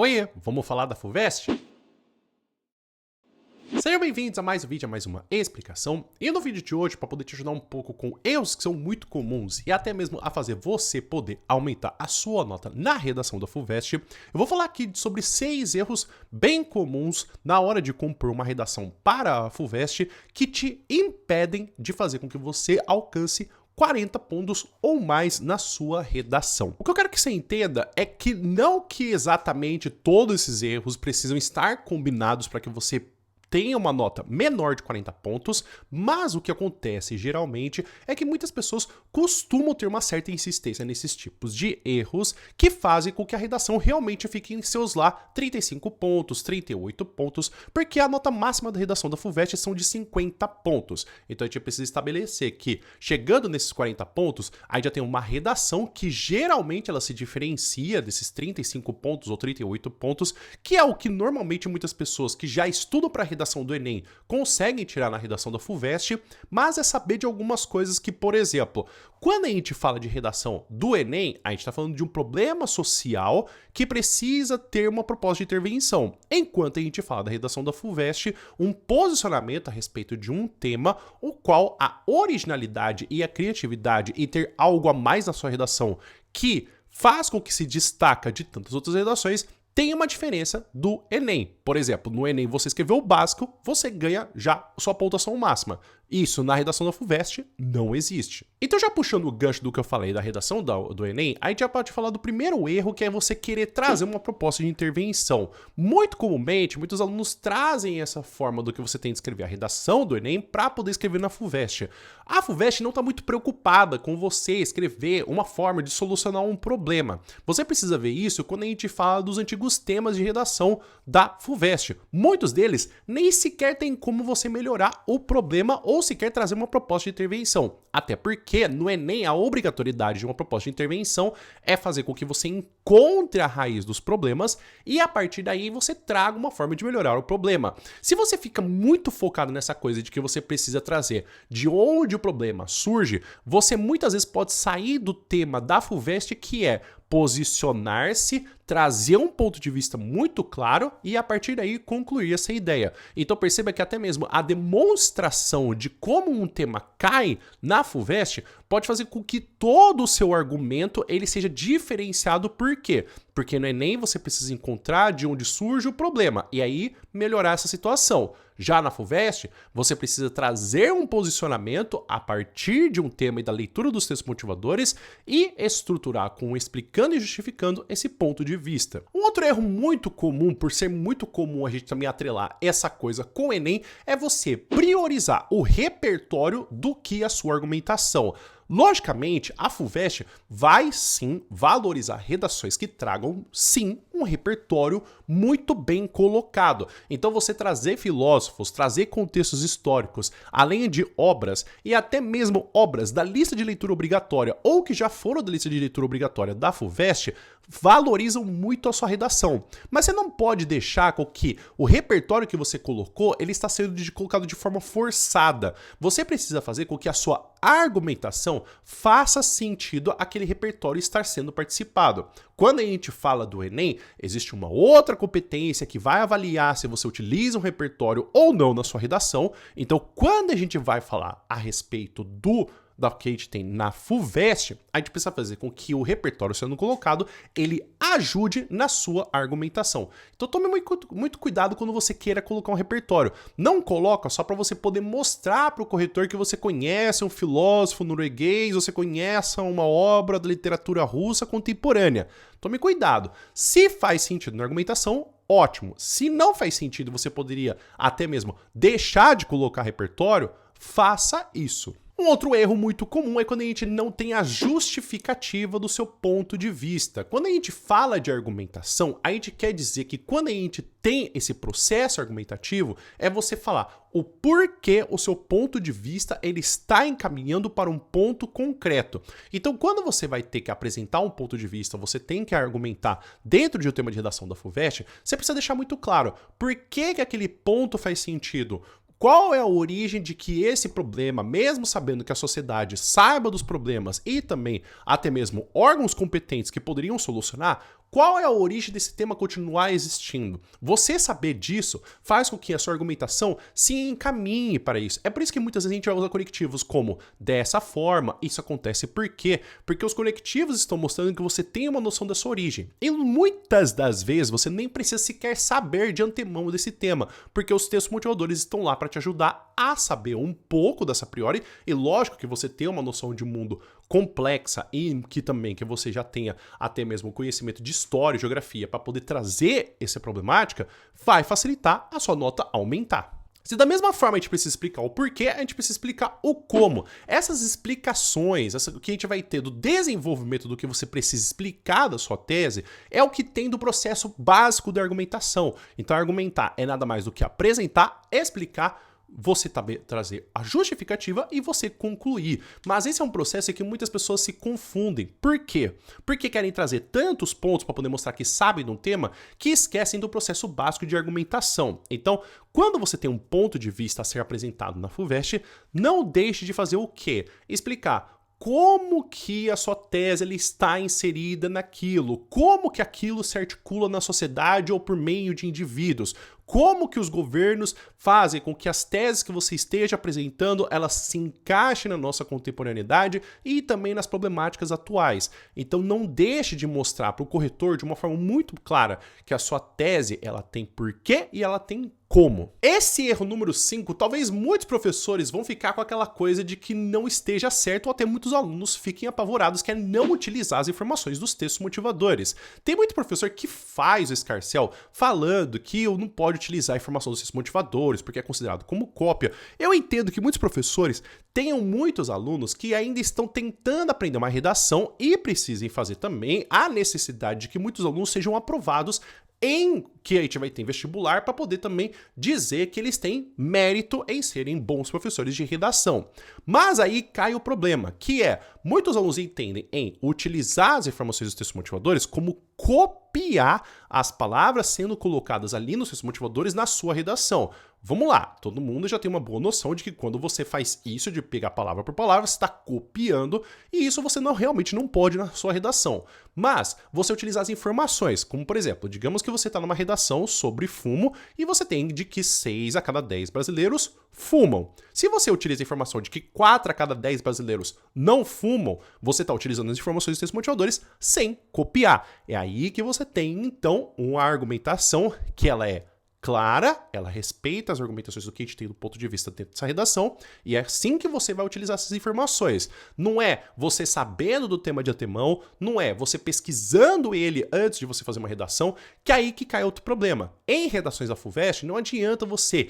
Oiê, vamos falar da FUVEST? Sejam bem-vindos a mais um vídeo, a mais uma explicação. E no vídeo de hoje, para poder te ajudar um pouco com erros que são muito comuns e até mesmo a fazer você poder aumentar a sua nota na redação da FUVEST, eu vou falar aqui sobre 6 erros bem comuns na hora de compor uma redação para a FUVEST que te impedem de fazer com que você alcance 40 pontos ou mais na sua redação. O que eu quero que você entenda é que não que exatamente todos esses erros precisam estar combinados para que você tenha uma nota menor de 40 pontos, mas o que acontece geralmente é que muitas pessoas costumam ter uma certa insistência nesses tipos de erros que fazem com que a redação realmente fique em seus lá 35 pontos, 38 pontos, porque a nota máxima da redação da FUVEST são de 50 pontos. Então a gente precisa estabelecer que, chegando nesses 40 pontos, a gente já tem uma redação que geralmente ela se diferencia desses 35 pontos ou 38 pontos, que é o que normalmente muitas pessoas que já estudam para a redação do Enem conseguem tirar na redação da FUVEST, mas é saber de algumas coisas que, por exemplo, quando a gente fala de redação do Enem, a gente está falando de um problema social que precisa ter uma proposta de intervenção. Enquanto a gente fala da redação da FUVEST, um posicionamento a respeito de um tema, o qual a originalidade e a criatividade e ter algo a mais na sua redação que faz com que se destaca de tantas outras redações tem uma diferença do Enem. Por exemplo, no Enem você escreveu o básico, você ganha já sua pontuação máxima. Isso na redação da FUVEST não existe. Então, já puxando o gancho do que eu falei da redação do Enem, a gente já pode falar do primeiro erro, que é você querer trazer uma proposta de intervenção. Muito comumente, muitos alunos trazem essa forma do que você tem de escrever a redação do Enem para poder escrever na FUVEST. A FUVEST não está muito preocupada com você escrever uma forma de solucionar um problema. Você precisa ver isso quando a gente fala dos antigos temas de redação da FUVEST. Muitos deles nem sequer tem como você melhorar o problema ou sequer trazer uma proposta de intervenção. Até porque no Enem a obrigatoriedade de uma proposta de intervenção é fazer com que você encontre a raiz dos problemas e a partir daí você traga uma forma de melhorar o problema. Se você fica muito focado nessa coisa de que você precisa trazer de onde o problema surge, você muitas vezes pode sair do tema da FUVEST, que é posicionar-se, trazer um ponto de vista muito claro e a partir daí concluir essa ideia. Então perceba que até mesmo a demonstração de como um tema cai na FUVEST pode fazer com que todo o seu argumento ele seja diferenciado. Por quê? Porque no Enem você precisa encontrar de onde surge o problema e aí melhorar essa situação. Já na FUVEST, você precisa trazer um posicionamento a partir de um tema e da leitura dos textos motivadores e estruturar com explicando e justificando esse ponto de vista. Um outro erro muito comum, por ser muito comum a gente também atrelar essa coisa com o Enem, é você priorizar o repertório do que a sua argumentação. Logicamente, a FUVEST vai sim valorizar redações que tragam sim um repertório muito bem colocado. Então você trazer filósofos, trazer contextos históricos, além de obras e até mesmo obras da lista de leitura obrigatória ou que já foram da lista de leitura obrigatória da FUVEST, valorizam muito a sua redação. Mas você não pode deixar com que o repertório que você colocou, ele está sendo colocado de forma forçada. Você precisa fazer com que a sua argumentação faça sentido aquele repertório estar sendo participado. Quando a gente fala do Enem, existe uma outra competência que vai avaliar se você utiliza um repertório ou não na sua redação. Então, quando a gente vai falar a respeito da que a gente tem na FUVEST, a gente precisa fazer com que o repertório sendo colocado, ele ajude na sua argumentação. Então tome muito cuidado quando você queira colocar um repertório. Não coloca só para você poder mostrar para o corretor que você conhece um filósofo norueguês, você conhece uma obra da literatura russa contemporânea. Tome cuidado. Se faz sentido na argumentação, ótimo. Se não faz sentido, você poderia até mesmo deixar de colocar repertório, faça isso. Um outro erro muito comum é quando a gente não tem a justificativa do seu ponto de vista. Quando a gente fala de argumentação, a gente quer dizer que quando a gente tem esse processo argumentativo, é você falar o porquê o seu ponto de vista ele está encaminhando para um ponto concreto. Então, quando você vai ter que apresentar um ponto de vista, você tem que argumentar dentro de um tema de redação da FUVEST, você precisa deixar muito claro por que aquele ponto faz sentido. Qual é a origem de que esse problema, mesmo sabendo que a sociedade saiba dos problemas e também até mesmo órgãos competentes que poderiam solucionar, qual é a origem desse tema continuar existindo. Você saber disso faz com que a sua argumentação se encaminhe para isso. É por isso que muitas vezes a gente vai usar conectivos como dessa forma. Isso acontece por quê? Porque os conectivos estão mostrando que você tem uma noção da sua origem. E muitas das vezes você nem precisa sequer saber de antemão desse tema, porque os textos motivadores estão lá para te ajudar a saber um pouco dessa priori. E lógico que você tem uma noção de mundo complexa e que você já tenha até mesmo conhecimento de história e geografia para poder trazer essa problemática, vai facilitar a sua nota aumentar. Se da mesma forma a gente precisa explicar o porquê, a gente precisa explicar o como. Essas explicações, o que a gente vai ter do desenvolvimento do que você precisa explicar da sua tese, é o que tem do processo básico da argumentação. Então argumentar é nada mais do que apresentar, explicar, você trazer a justificativa e você concluir. Mas esse é um processo em que muitas pessoas se confundem. Por quê? Porque querem trazer tantos pontos para poder mostrar que sabem de um tema que esquecem do processo básico de argumentação. Então, quando você tem um ponto de vista a ser apresentado na FUVEST, não deixe de fazer o quê? Explicar como que a sua tese ela está inserida naquilo, como que aquilo se articula na sociedade ou por meio de indivíduos, como que os governos fazem com que as teses que você esteja apresentando elas se encaixem na nossa contemporaneidade e também nas problemáticas atuais. Então não deixe de mostrar para o corretor de uma forma muito clara que a sua tese ela tem porquê e ela tem como. Esse erro número 5, talvez muitos professores vão ficar com aquela coisa de que não esteja certo ou até muitos alunos fiquem apavorados que é não utilizar as informações dos textos motivadores. Tem muito professor que faz o escarcéu falando que eu não pode utilizar a informação dos textos motivadores porque é considerado como cópia. Eu entendo que muitos professores tenham muitos alunos que ainda estão tentando aprender uma redação e precisem fazer também a necessidade de que muitos alunos sejam aprovados em que a gente vai ter vestibular para poder também dizer que eles têm mérito em serem bons professores de redação. Mas aí cai o problema, que é, muitos alunos entendem em utilizar as informações dos textos motivadores como copiar as palavras sendo colocadas ali nos textos motivadores na sua redação. Vamos lá, todo mundo já tem uma boa noção de que quando você faz isso de pegar palavra por palavra, você está copiando e isso você realmente não pode na sua redação. Mas você utilizar as informações, como por exemplo, digamos que você está numa redação sobre fumo e você tem de que 6 a cada 10 brasileiros fumam. Se você utiliza a informação de que 4 a cada 10 brasileiros não fumam, você está utilizando as informações dos textos motivadores sem copiar. É aí que você tem, então, uma argumentação que ela é clara, ela respeita as argumentações do que a gente tem do ponto de vista dentro dessa redação, e é assim que você vai utilizar essas informações. Não é você sabendo do tema de antemão, não é você pesquisando ele antes de você fazer uma redação, que é aí que cai outro problema. Em redações da FUVEST, não adianta você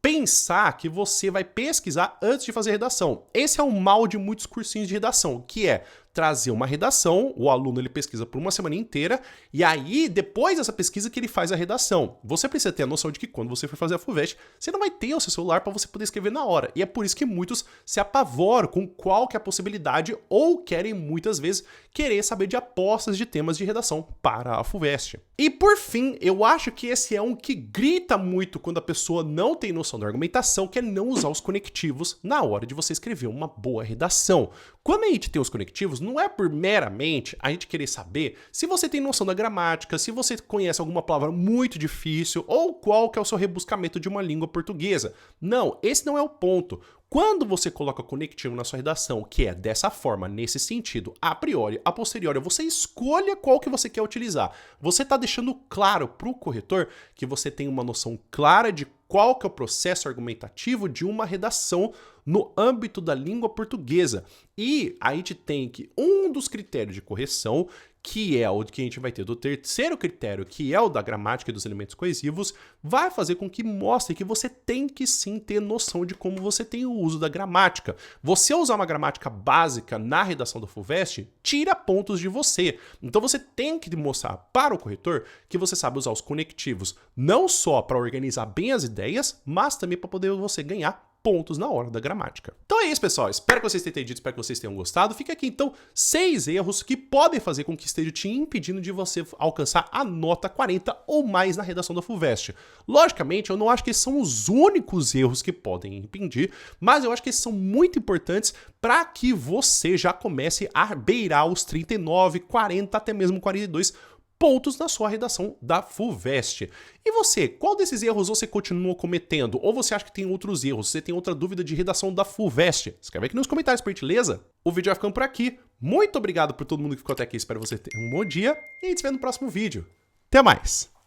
pensar que você vai pesquisar antes de fazer redação. Esse é o mal de muitos cursinhos de redação, que é trazer uma redação, o aluno ele pesquisa por uma semana inteira, e aí, depois dessa pesquisa que ele faz a redação. Você precisa ter a noção de que quando você for fazer a FUVEST, você não vai ter o seu celular para você poder escrever na hora. E é por isso que muitos se apavoram com qual que é a possibilidade ou querem muitas vezes querer saber de apostas de temas de redação para a FUVEST. E por fim, eu acho que esse é um que grita muito quando a pessoa não tem noção da argumentação, que é não usar os conectivos na hora de você escrever uma boa redação. Quando a gente tem os conectivos, não é por meramente a gente querer saber se você tem noção da gramática, se você conhece alguma palavra muito difícil ou qual que é o seu rebuscamento de uma língua portuguesa. Não, esse não é o ponto. Quando você coloca conectivo na sua redação, que é dessa forma, nesse sentido, a priori, a posteriori, você escolha qual que você quer utilizar. Você está deixando claro para o corretor que você tem uma noção clara de qual que é o processo argumentativo de uma redação no âmbito da língua portuguesa. E a gente tem que um dos critérios de correção, que é o que a gente vai ter do terceiro critério, que é o da gramática e dos elementos coesivos, vai fazer com que mostre que você tem que sim ter noção de como você tem o uso da gramática. Você usar uma gramática básica na redação da FUVEST tira pontos de você. Então você tem que mostrar para o corretor que você sabe usar os conectivos, não só para organizar bem as ideias, mas também para poder você ganhar pontos na hora da gramática. Então é isso, pessoal. Espero que vocês tenham entendido, espero que vocês tenham gostado. Fica aqui, então, 6 erros que podem fazer com que esteja te impedindo de você alcançar a nota 40 ou mais na redação da FUVEST. Logicamente, eu não acho que esses são os únicos erros que podem impedir, mas eu acho que esses são muito importantes para que você já comece a beirar os 39, 40, até mesmo 42 pontos na sua redação da FUVEST. E você, qual desses erros você continua cometendo? Ou você acha que tem outros erros? Você tem outra dúvida de redação da FUVEST? Escreve aqui nos comentários, por gentileza. O vídeo vai ficando por aqui. Muito obrigado por todo mundo que ficou até aqui. Espero você ter um bom dia e a gente se vê no próximo vídeo. Até mais!